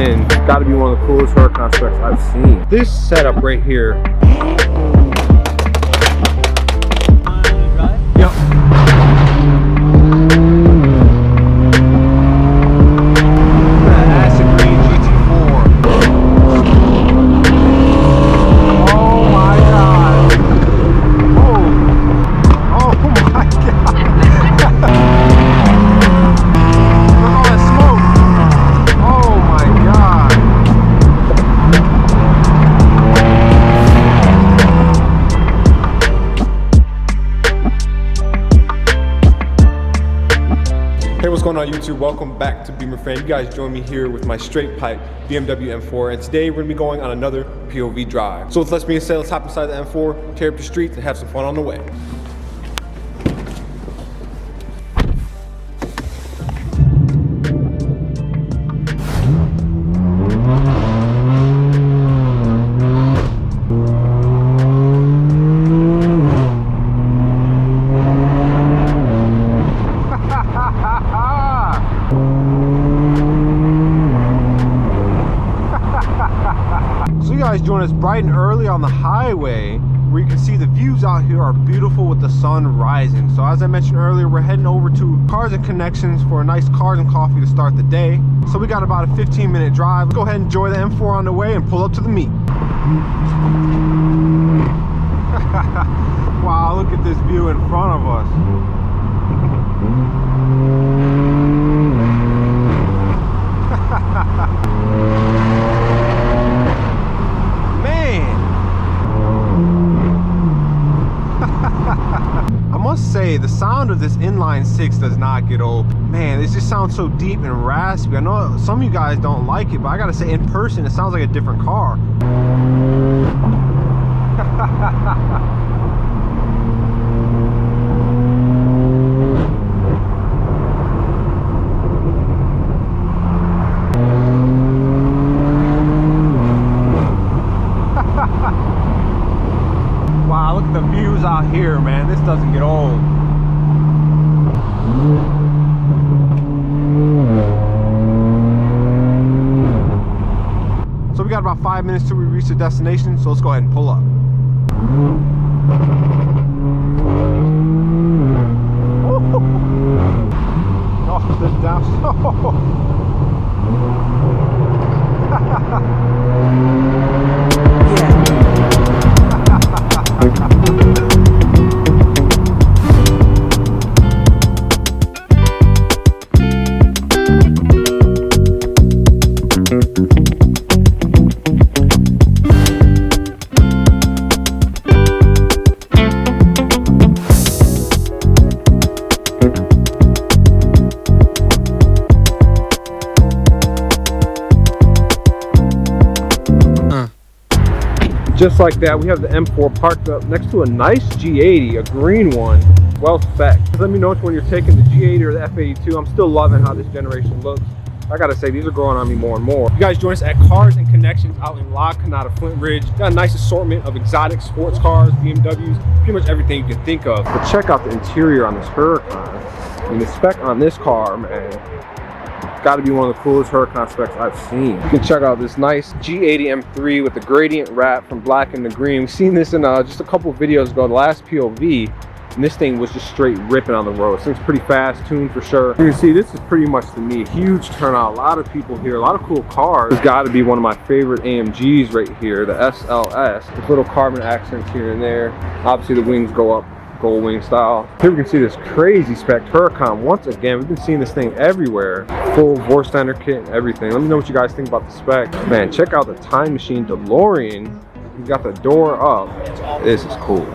in. It's got to be one of the coolest Huracan specs I've seen. This setup right here. Yep. Hey, what's going on YouTube? Welcome back to Beemer Fam. You guys join me here with my straight pipe BMW M4, and today we're gonna be going on another POV drive. So with less being said, let's hop inside the M4, tear up the streets, and have some fun on the way. Join us bright and early on the highway where you can see the views out here are beautiful with the sun rising. So as I mentioned earlier, we're heading over to Cars and Connections for a nice cars and coffee to start the day. So we got about a 15-minute drive. Let's go ahead and enjoy the M4 on the way and pull up to the meet. Wow, look at this view in front of us. I must say, the sound of this inline 6 does not get old. Man, it just sounds so deep and raspy. I know some of you guys don't like it, but I gotta say, in person, it sounds like a different car. Wow, look at the views out here, man. This doesn't get old. So we got about 5 minutes till we reach the destination, so let's go ahead and pull up. Oh, the down. Just like that, we have the M4 parked up next to a nice G80, a green one, well spec. Let me know which one you're taking, the G80 or the F82. I'm still loving how this generation looks. I gotta say, these are growing on me more and more. You guys join us at Cars and Connections out in Blaque, Flint Ridge. Got a nice assortment of exotic sports cars, BMWs, pretty much everything you can think of. But check out the interior on this Huracan. I mean, the spec on this car, man, got to be one of the coolest Huracan specs I've seen. You can check out this nice G80 M3 with the gradient wrap from black and the green. We've seen this in just a couple of videos ago, the last POV, and this thing was just straight ripping on the road. This thing's pretty fast, tuned for sure. You can see this is pretty much, to me, a huge turnout. A lot of people here, a lot of cool cars. It's got to be one of my favorite AMGs right here, the SLS. With little carbon accents here and there. Obviously the wings go up gold wing style. Here we can see this crazy spec Huracan. Once again, we've been seeing this thing everywhere. Full Vorstander kit and everything. Let me know what you guys think about the spec. Man, check out the Time Machine DeLorean. You got the door up. This is cool.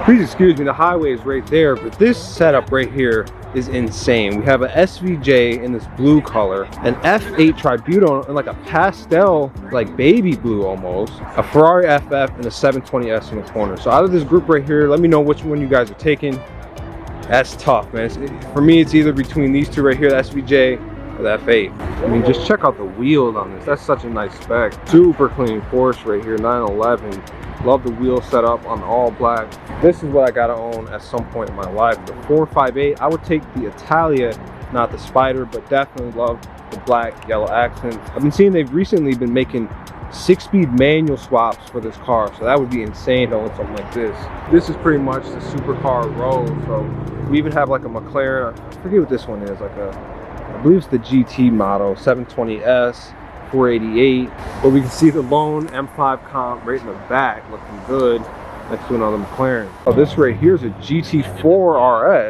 Please excuse me, the highway is right there, but this setup right here is insane. We have an SVJ in this blue color, an F8 Tributo in like a pastel, like baby blue almost, a Ferrari FF, and a 720S in the corner. So out of this group right here, let me know which one you guys are taking. That's tough, man. For me, it's either between these two right here, the SVJ or the F8. I mean, just check out the wheels on this. That's such a nice spec. Super clean Porsche right here, 911. Love the wheel setup on all black. This is what I gotta own at some point in my life. The 458, I would take the Italia not the Spider, but definitely love the black yellow accents. I've been seeing they've recently been making 6-speed manual swaps for this car, so that would be insane to own something like this. This is pretty much the supercar road. So we even have like a McLaren, I forget what this one is, like a, I believe it's the GT model, 720S, 488. But we can see the lone M5 comp right in the back looking good next to another McLaren. Oh, this right here is a GT4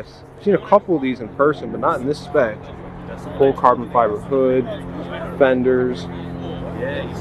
RS. I've seen a couple of these in person, but not in this spec. Full carbon fiber hood, fenders,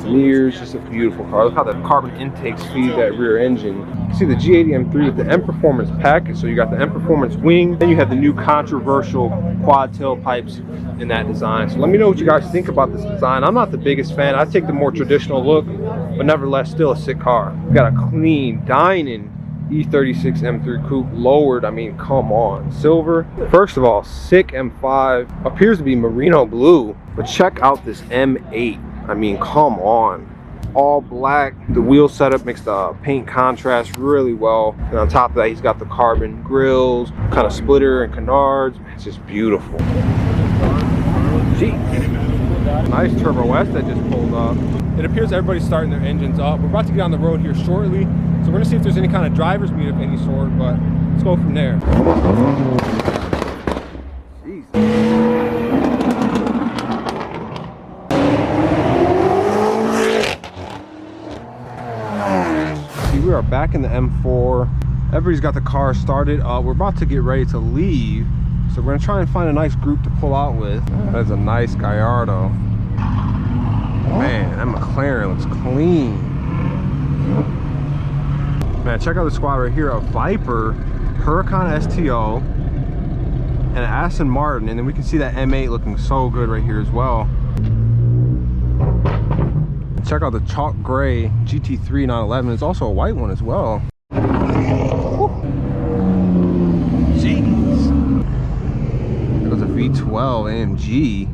mirrors, just a beautiful car. Look how the carbon intakes feed that rear engine. You can see the G80 M3 with the M Performance package. So you got the M Performance wing, then you have the new controversial quad tailpipes in that design. So let me know what you guys think about this design. I'm not the biggest fan. I take the more traditional look, but nevertheless still a sick car. We got a clean Dynan E36 M3 coupe lowered. I mean, come on, silver. First of all, sick M5, appears to be merino blue, but check out this M8. I mean, come on, all black. The wheel setup makes the paint contrast really well, and on top of that he's got the carbon grills, kind of splitter and canards. It's just beautiful. Jeez. Nice Turbo S that just pulled up. It appears everybody's starting their engines up. We're about to get on the road here shortly, so we're gonna see if there's any kind of driver's meet of any sort, but let's go from there. Jeez. We are back in the M4. Everybody's got the car started. We're about to get ready to leave, so we're gonna try and find a nice group to pull out with. That's a nice Gallardo. Man, that McLaren looks clean. Man, check out the squad right here. A Viper, Huracan STO, and an Aston Martin, and then we can see that M8 looking so good right here as well. Check out the chalk gray GT3 911. It's also a white one as well. Jeez. There goes a V12 AMG.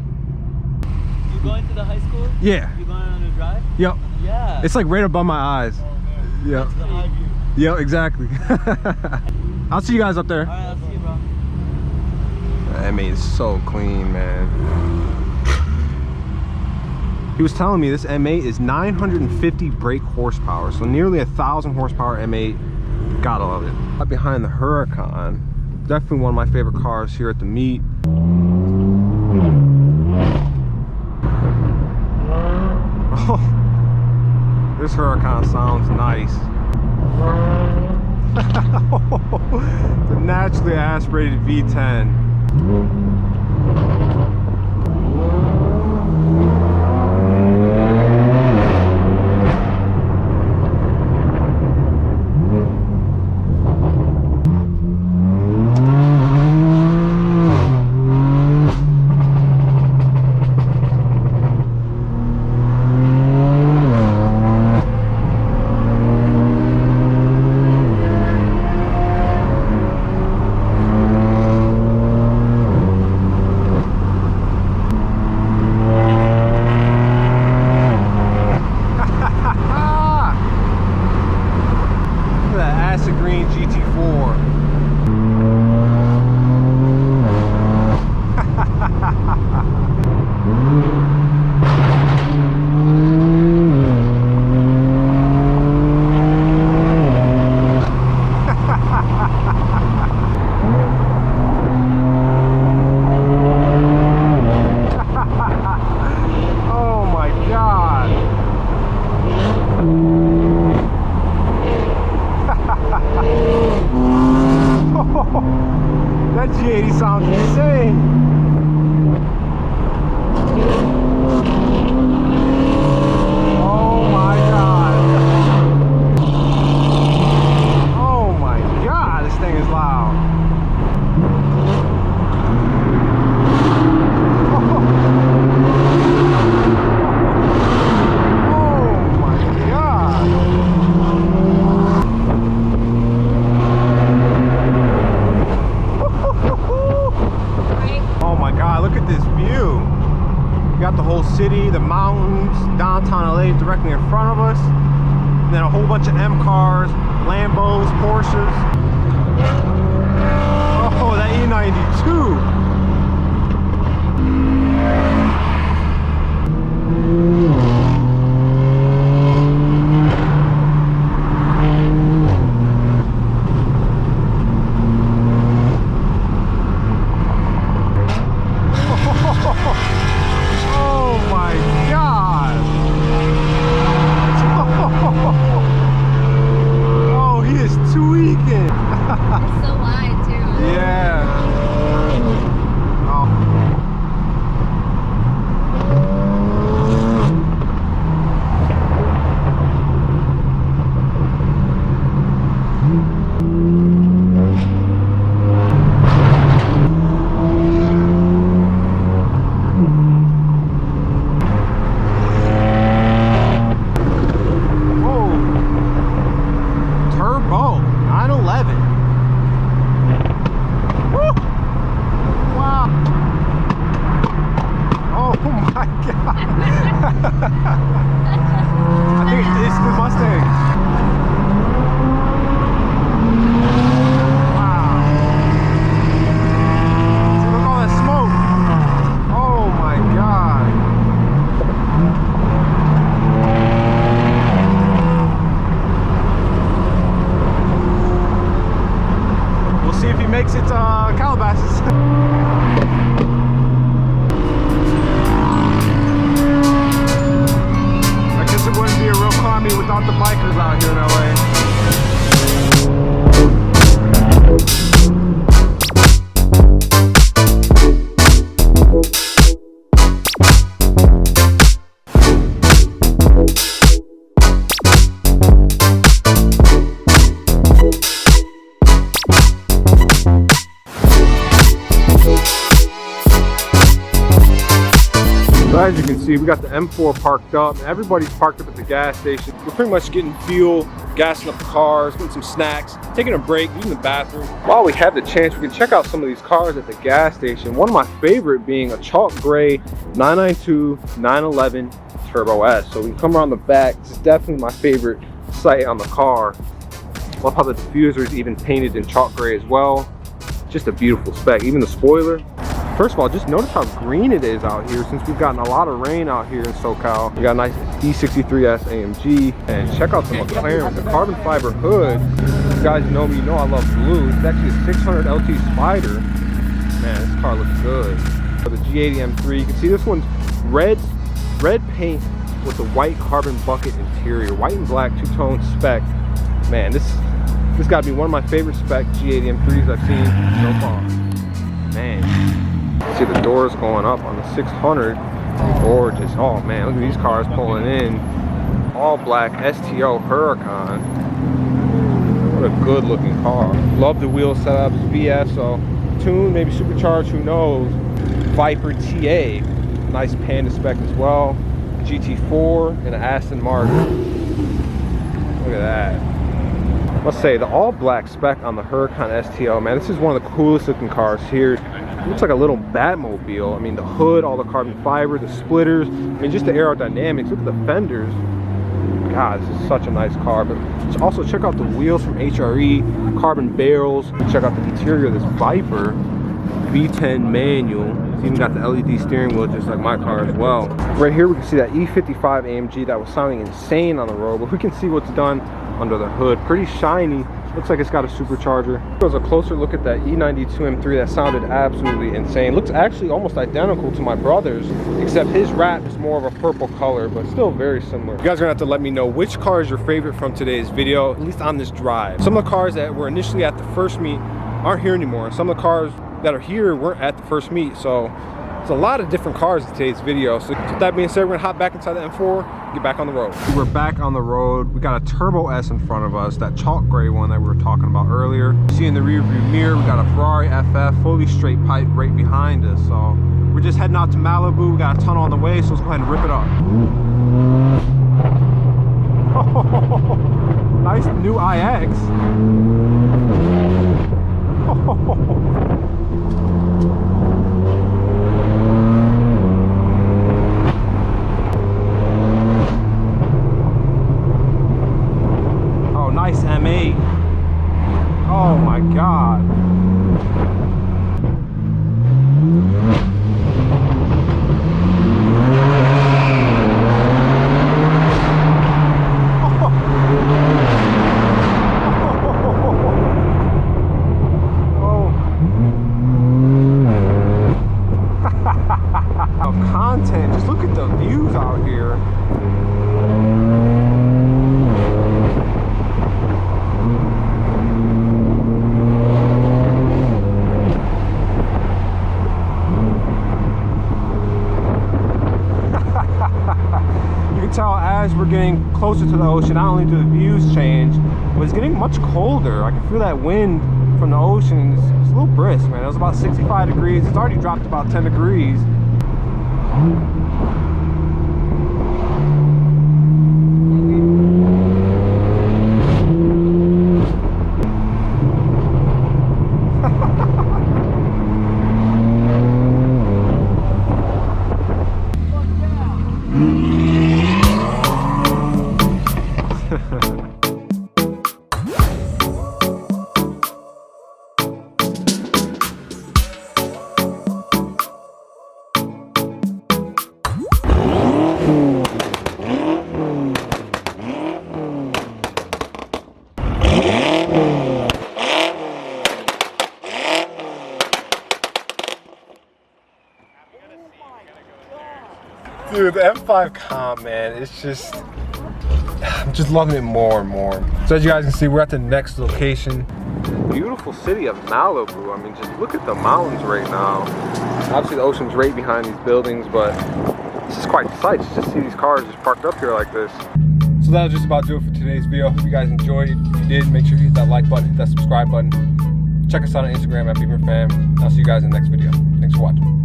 You going to the high school? Yeah. You going on a drive? Yep. Yeah. It's like right above my eyes. Oh, yep. that's the eye view. Yep, exactly. I'll see you guys up there. Alright, I'll see you, bro. That M8 is so clean, man. He was telling me this M8 is 950 brake horsepower, so nearly 1,000 horsepower M8. Gotta love it. Right behind the Huracan, definitely one of my favorite cars here at the meet. Oh, this Huracan sounds nice. The naturally aspirated V10. That G80 sounds insane. Oh my god. Oh my god, this thing is loud. Oh my god. Oh my god, look at this view. You got the whole city, the mountains, downtown LA directly in front of us. And then a whole bunch of M cars, Lambos, Porsches. Oh, that E92. I think it's the Mustang. Wow. See, look at all that smoke. Oh my God. We'll see if he makes it to Calabasas. It wouldn't be a real economy without the bikers out here in LA. So as you can see, we got the M4 parked up. Everybody's parked up at the gas station. We're pretty much getting fuel, gassing up the cars, getting some snacks, taking a break, using the bathroom. While we have the chance, we can check out some of these cars at the gas station. One of my favorite being a chalk gray 992 911 Turbo S. So we can come around the back. This is definitely my favorite sight on the car. Love how the diffuser is even painted in chalk gray as well. Just a beautiful spec. Even the spoiler. First of all, just notice how green it is out here since we've gotten a lot of rain out here in SoCal. We got a nice E63S AMG, and check out the McLaren with the carbon fiber hood. You guys know me, you know I love blue. It's actually a 600 LT Spider. Man, this car looks good. For the G80 M3, you can see this one's red paint with a white carbon bucket interior, white and black two-tone spec. Man, this got to be one of my favorite spec G80 M3s I've seen so far. Man. See the doors going up on the 600. Gorgeous. Oh man, look at these cars pulling in. All black STO Huracan. What a good looking car. Love the wheel setup. It's VF, so tuned, maybe supercharged, who knows. Viper TA. Nice Panda spec as well. GT4 and an Aston Martin. Look at that. Let's say the all black spec on the Huracan STO, man. This is one of the coolest looking cars here. It looks like a little Batmobile. I mean, the hood, all the carbon fiber, the splitters. I mean, just the aerodynamics. Look at the fenders. God, this is such a nice car. But also check out the wheels from HRE, carbon barrels. Check out the interior of this Viper V10 manual. It's even got the LED steering wheel just like my car as well. Right here we can see that E55 AMG that was sounding insane on the road, but we can see what's done under the hood. Pretty shiny. Looks like it's got a supercharger. Here's a closer look at that E92 M3 that sounded absolutely insane. Looks actually almost identical to my brother's, except his wrap is more of a purple color, but still very similar. You guys are gonna have to let me know which car is your favorite from today's video, at least on this drive. Some of the cars that were initially at the first meet aren't here anymore. Some of the cars that are here weren't at the first meet, so it's a lot of different cars in today's video. So with that being said, we're gonna hop back inside the M4, get back on the road. We're back on the road. We got a Turbo S in front of us, that chalk gray one that we were talking about earlier. You see in the rear view mirror, we got a Ferrari FF, fully straight pipe right behind us. So we're just heading out to Malibu. We got a tunnel on the way, so let's go ahead and rip it up. Nice new IX. Nice M8. Oh my God. at the views out here. You can tell as we're getting closer to the ocean, not only do the views change, but it's getting much colder. I can feel that wind from the ocean. It's a little brisk, man. It was about 65 degrees. It's already dropped about 10 degrees. Dude, the M5 Comp, man, it's just, I'm just loving it more and more. So as you guys can see, we're at the next location. Beautiful city of Malibu. I mean, just look at the mountains right now. Obviously the ocean's right behind these buildings, but it's just quite the sight to just see these cars just parked up here like this. So that'll just about do it for today's video. Hope you guys enjoyed. If you did, make sure you hit that like button, hit that subscribe button. Check us out on Instagram at Beemer Fam. I'll see you guys in the next video. Thanks for watching.